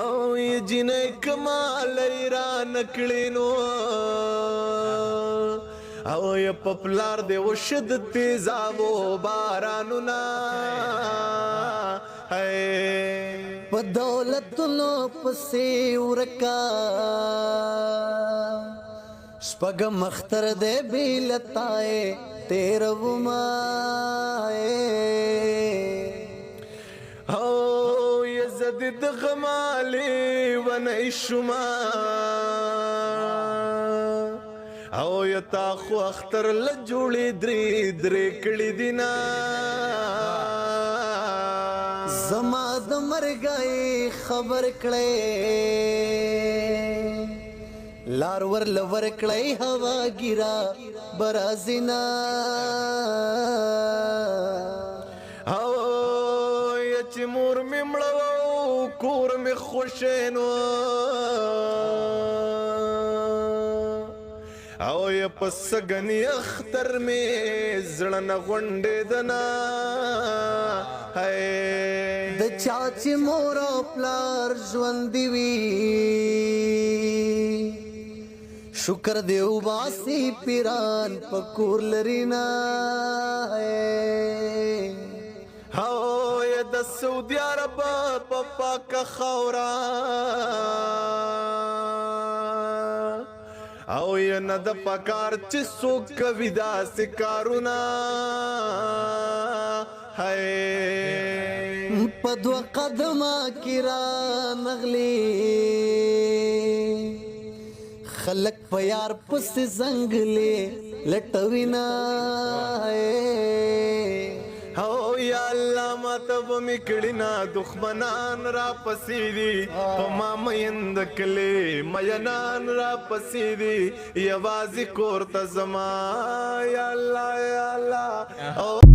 او یې جنې کمال را نکړینو او یې په پلار دې وشد تیزابو بارانونه په دولتونو پسې ورکا شپږم اختر دې بیلتای تیروما او یزد د غمالي ونی شما او یتا خو اختر لجوړي درې درې کړي دینا زما د مرګای خبر کړې لار ور لور کړې هوا ګیرا برازینا او یچ مور می مړو کور می خوشینو او یا پس غنی اختر می زړه غونډې دنا د چاچ مور پلار ژوند وی شکر دیو باسی پیران پکور لرینا او یا د سعودي عرب په پاک خورا او یا نه د پکار چې څوک کوي داسې کارونه په دوه قدمه کې را نغلی خلق په یار پسې زنګلې لټوینا او یا الله ماته به مې کړي نه دښمنان را پسې دي په ما میند کلي مینان را پسې دي یوازې کور ته زما یا الله یا الله